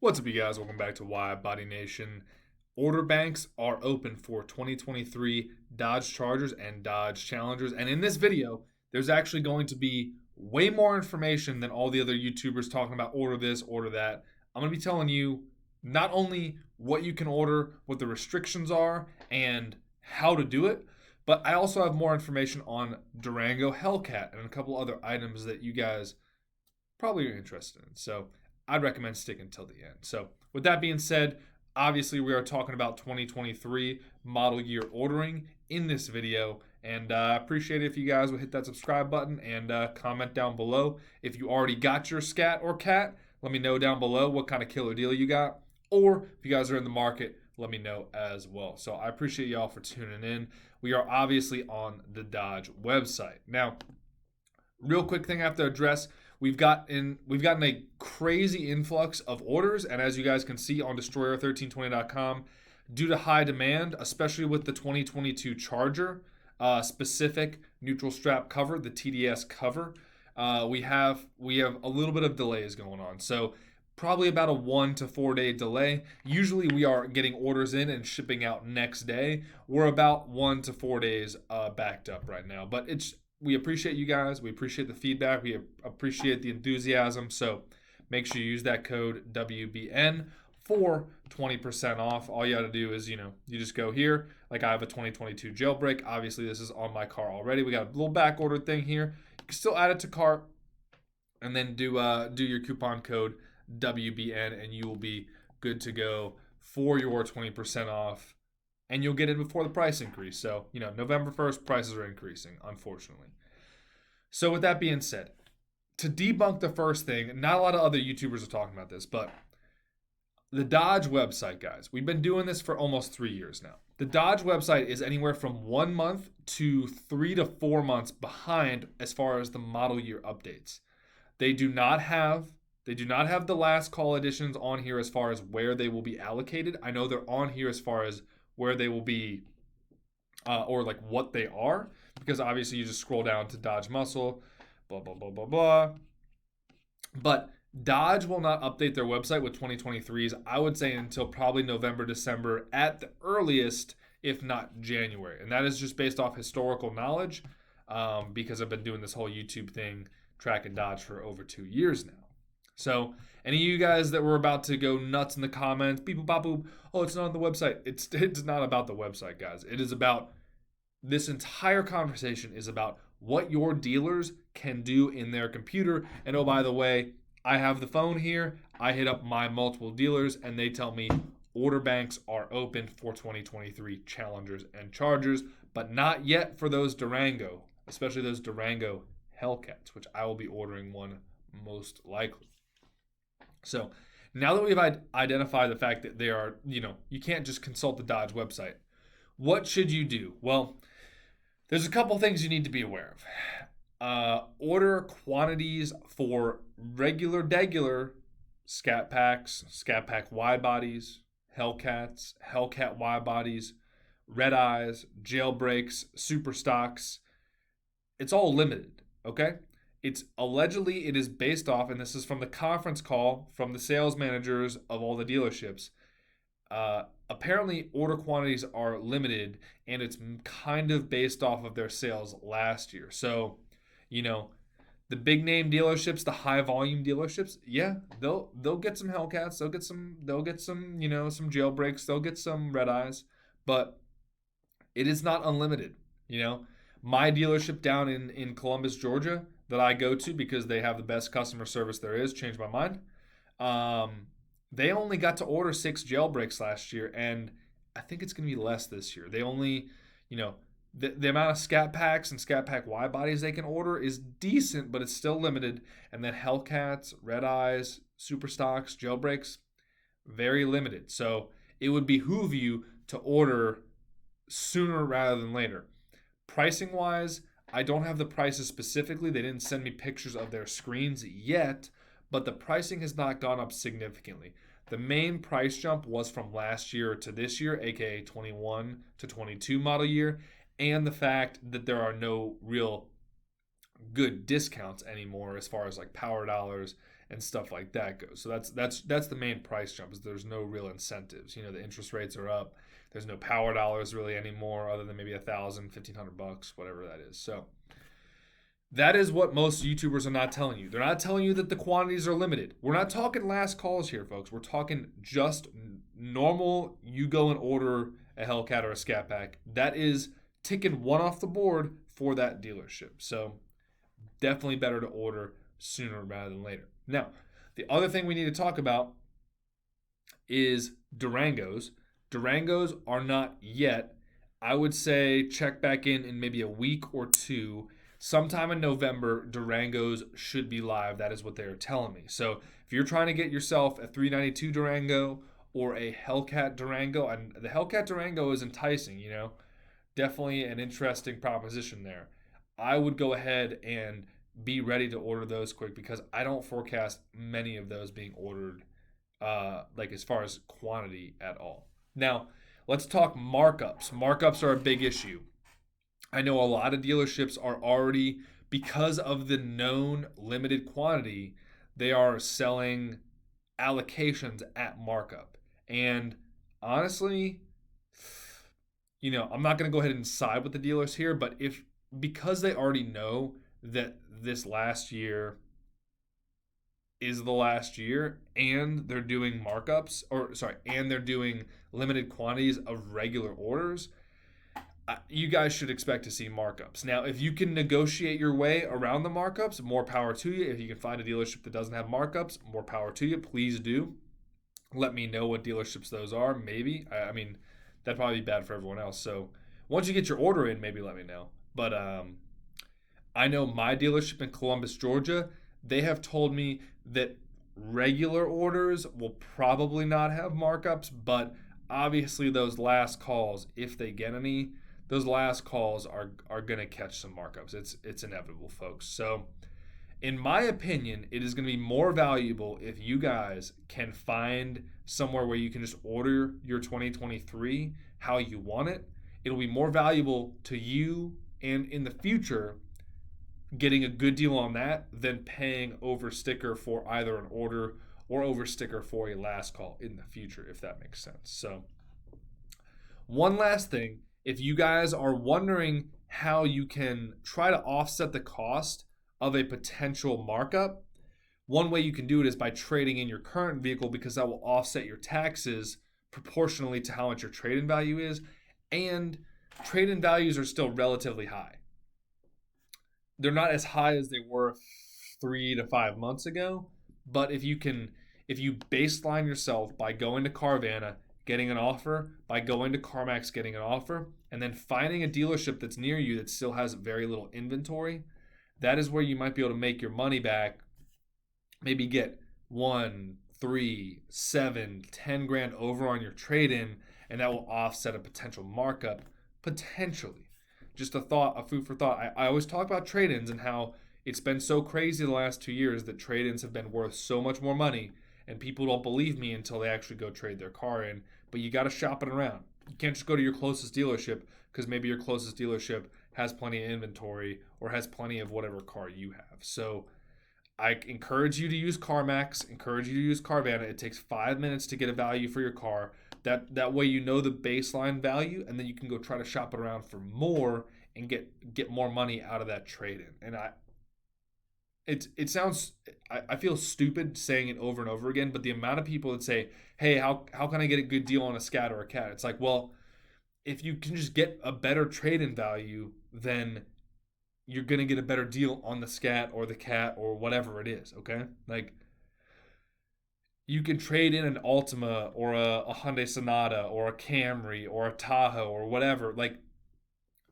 What's up, you guys? Welcome back to Widebody Nation. Order banks are open for 2023 Dodge Chargers and Dodge Challengers. And in this video, there's actually going to be way more information than all the other YouTubers talking about order this, order that. I'm going to be telling you not only what you can order, what the restrictions are, and how to do it, but I also have more information on Durango Hellcat and a couple other items that you guys probably are interested in. So I'd recommend sticking till the end. So with that being said, obviously we are talking about 2023 model year ordering in this video, and I appreciate it if you guys would hit that subscribe button and comment down below. If you already got your Scat or Cat, let me know down below what kind of killer deal you got, or if you guys are in the market, let me know as well. So I appreciate y'all for tuning in. We are obviously on the Dodge website. Now, real quick thing I have to address. We've gotten a crazy influx of orders, and as you guys can see on Destroyer1320.com, due to high demand, especially with the 2022 Charger specific neutral strap cover, the TDS cover, we have a little bit of delays going on. So probably about a 1 to 4 day delay. Usually we are getting orders in and shipping out next day. We're about 1 to 4 days backed up right now, but we appreciate you guys. We appreciate the feedback. We appreciate the enthusiasm. So make sure you use that code WBN for 20% off. All you got to do is, you just go here. Like I have a 2022 jailbreak. Obviously, this is on my car already. We got a little back order thing here. You can still add it to cart and then do your coupon code WBN, and you will be good to go for your 20% off. And you'll get it before the price increase. So, November 1st, prices are increasing, unfortunately. So with that being said, to debunk the first thing, not a lot of other YouTubers are talking about this, but the Dodge website, guys, we've been doing this for almost 3 years now. The Dodge website is anywhere from 1 month to 3 to 4 months behind as far as the model year updates. They do not have the last call editions on here as far as where they will be allocated. I know they're on here as far as where they will be or like what they are, because obviously you just scroll down to Dodge Muscle, blah, blah, blah, blah, blah. But Dodge will not update their website with 2023s, I would say, until probably November, December at the earliest, if not January. And that is just based off historical knowledge because I've been doing this whole YouTube thing, tracking Dodge for over 2 years now. So any of you guys that were about to go nuts in the comments, beep boop bop boop, oh, it's not on the website. It's not about the website, guys. It is about, this entire conversation is about what your dealers can do in their computer. And oh, by the way, I have the phone here. I hit up my multiple dealers and they tell me order banks are open for 2023 Challengers and Chargers, but not yet for those Durango, especially those Durango Hellcats, which I will be ordering one most likely. So now that we've identified the fact that they are, you can't just consult the Dodge website. What should you do? Well, there's a couple things you need to be aware of. Order quantities for regular Scat Packs, Scat Pack Widebodies, Hellcats, Hellcat Widebodies, Redeyes, Jailbreaks, Super Stocks. It's all limited, okay? It is based off, and this is from the conference call from the sales managers of all the dealerships. Apparently, order quantities are limited, and it's kind of based off of their sales last year. So, the big name dealerships, the high volume dealerships, yeah, they'll get some Hellcats, they'll get some, some jailbreaks, they'll get some Redeyes, but it is not unlimited. My dealership down in Columbus, Georgia, that I go to because they have the best customer service there is, changed my mind. They only got to order 6 jailbreaks last year, and I think it's going to be less this year. They only, the amount of Scat Packs and Scat Pack Widebodies they can order is decent, but it's still limited. And then Hellcats, Redeyes, Super Stocks, jailbreaks, very limited. So it would behoove you to order sooner rather than later. Pricing-wise, I don't have the prices specifically. They didn't send me pictures of their screens yet, but the pricing has not gone up significantly. The main price jump was from last year to this year, aka 21 to 22 model year, and the fact that there are no real good discounts anymore as far as like power dollars and stuff like that goes. So that's the main price jump, is there's no real incentives. You know, the interest rates are up. There's no power dollars really anymore, other than maybe $1,000, $1,500, whatever that is. So that is what most YouTubers are not telling you. They're not telling you that the quantities are limited. We're not talking last calls here, folks. We're talking just normal. You go and order a Hellcat or a Scat Pack. That is ticking one off the board for that dealership. So definitely better to order sooner rather than later. Now, the other thing we need to talk about is Durangos. Durangos are not yet. I would say check back in maybe a week or two. Sometime in November, Durangos should be live. That is what they're telling me. So if you're trying to get yourself a 392 Durango or a Hellcat Durango, and the Hellcat Durango is enticing, you know, definitely an interesting proposition there. I would go ahead and be ready to order those quick, because I don't forecast many of those being ordered, like as far as quantity at all. Now, let's talk markups. Markups are a big issue. I know a lot of dealerships are already, because of the known limited quantity, they are selling allocations at markup. And honestly, you know, I'm not going to go ahead and side with the dealers here, but because they already know that this last year is the last year, and they're doing markups, and they're doing limited quantities of regular orders, you guys should expect to see markups. Now, if you can negotiate your way around the markups, more power to you. If you can find a dealership that doesn't have markups, more power to you. Please do. Let me know what dealerships those are. Maybe. I mean, that'd probably be bad for everyone else. So once you get your order in, maybe let me know. But I know my dealership in Columbus, Georgia, they have told me that regular orders will probably not have markups, but obviously those last calls, if they get any, those last calls are going to catch some markups. It's inevitable, folks. So in my opinion, it is going to be more valuable if you guys can find somewhere where you can just order your 2023 how you want it. It'll be more valuable to you, and in the future, getting a good deal on that than paying over sticker for either an order or over sticker for a last call in the future, if that makes sense. So one last thing, if you guys are wondering how you can try to offset the cost of a potential markup, one way you can do it is by trading in your current vehicle, because that will offset your taxes proportionally to how much your trade-in value is, and trade-in values are still relatively high. They're not as high as they were 3 to 5 months ago, but if you baseline yourself by going to Carvana, getting an offer, by going to CarMax, getting an offer, and then finding a dealership that's near you that still has very little inventory, that is where you might be able to make your money back. Maybe get 1, 3, 7, 10 grand over on your trade-in, and that will offset a potential markup, potentially. Just a thought, a food for thought. I always talk about trade-ins and how it's been so crazy the last 2 years that trade-ins have been worth so much more money, and people don't believe me until they actually go trade their car in. But you got to shop it around. You can't just go to your closest dealership, because maybe your closest dealership has plenty of inventory or has plenty of whatever car you have. So I encourage you to use CarMax, encourage you to use Carvana. It takes 5 minutes to get a value for your car. That way you know the baseline value, and then you can go try to shop it around for more and get more money out of that trade-in. And it sounds, I feel stupid saying it over and over again, but the amount of people that say, hey, how can I get a good deal on a Scat or a Cat? It's like, well, if you can just get a better trade-in value, then you're going to get a better deal on the Scat or the Cat or whatever it is, okay? Like, you can trade in an Altima or a Hyundai Sonata or a Camry or a Tahoe or whatever. Like,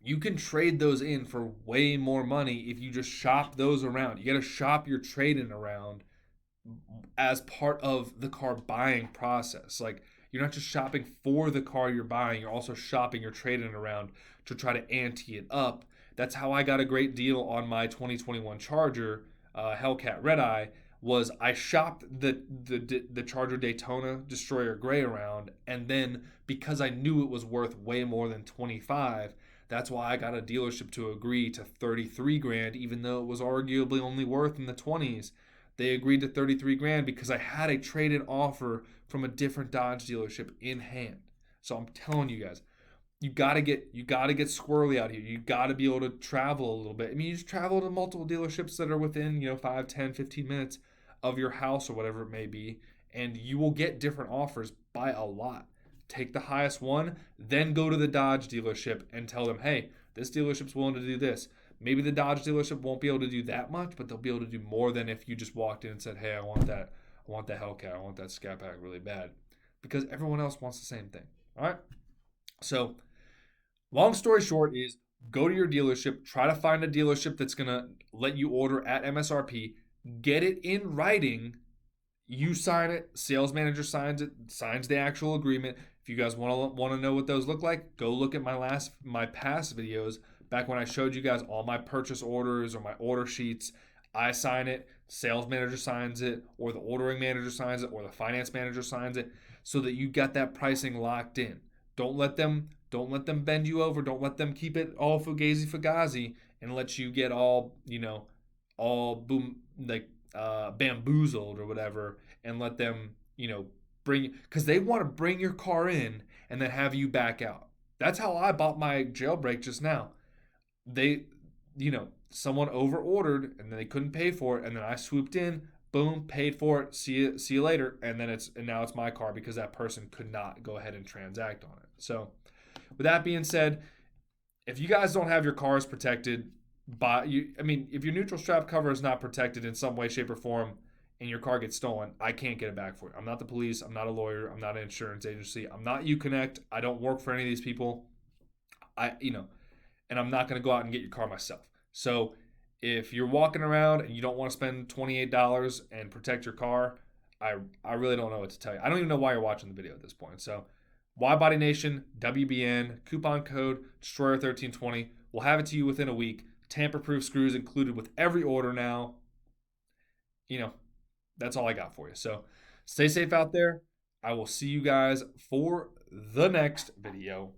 you can trade those in for way more money if you just shop those around. You got to shop your trade-in around as part of the car buying process. Like, you're not just shopping for the car you're buying, you're also shopping your trade-in around to try to ante it up. That's how I got a great deal on my 2021 Charger, Hellcat Redeye. Was I shopped the Charger Daytona Destroyer Gray around, and then because I knew it was worth way more than 25, that's why I got a dealership to agree to 33 grand, even though it was arguably only worth in the 20s. They agreed to 33 grand because I had a trade-in offer from a different Dodge dealership in hand. So I'm telling you guys, you gotta get squirrely out here. You gotta be able to travel a little bit. I mean, you just travel to multiple dealerships that are within 5, 10, 15 minutes of your house or whatever it may be, and you will get different offers by a lot. Take the highest one, then go to the Dodge dealership and tell them, hey, this dealership's willing to do this. Maybe the Dodge dealership won't be able to do that much, but they'll be able to do more than if you just walked in and said, hey, I want that Hellcat, I want that Scat Pack really bad, because everyone else wants the same thing. All right. So long story short is go to your dealership, try to find a dealership that's going to let you order at MSRP, get it in writing, you sign it, sales manager signs it, signs the actual agreement. If you guys want to know what those look like, go look at my past videos back when I showed you guys all my purchase orders or my order sheets. I sign it, sales manager signs it, or the ordering manager signs it, or the finance manager signs it, so that you got that pricing locked in. Don't let them bend you over. Don't let them keep it all fugazi and let you get all boom, like bamboozled or whatever, and let them bring, because they want to bring your car in and then have you back out. That's how I bought my Jailbreak just now. They someone over ordered and then they couldn't pay for it, and then I swooped in, boom, paid for it, see you later, and now it's my car because that person could not go ahead and transact on it. So with that being said, if you guys don't have your cars protected if your neutral strap cover is not protected in some way, shape, or form, and your car gets stolen, I can't get it back for you. I'm not the police. I'm not a lawyer. I'm not an insurance agency. I'm not Uconnect. I don't work for any of these people. And I'm not going to go out and get your car myself. So if you're walking around and you don't want to spend $28 and protect your car, I really don't know what to tell you. I don't even know why you're watching the video at this point. So Widebody Nation, WBN, coupon code Destroyer1320. We'll have it to you within a week. Tamper-proof screws included with every order now. That's all I got for you. So stay safe out there. I will see you guys for the next video.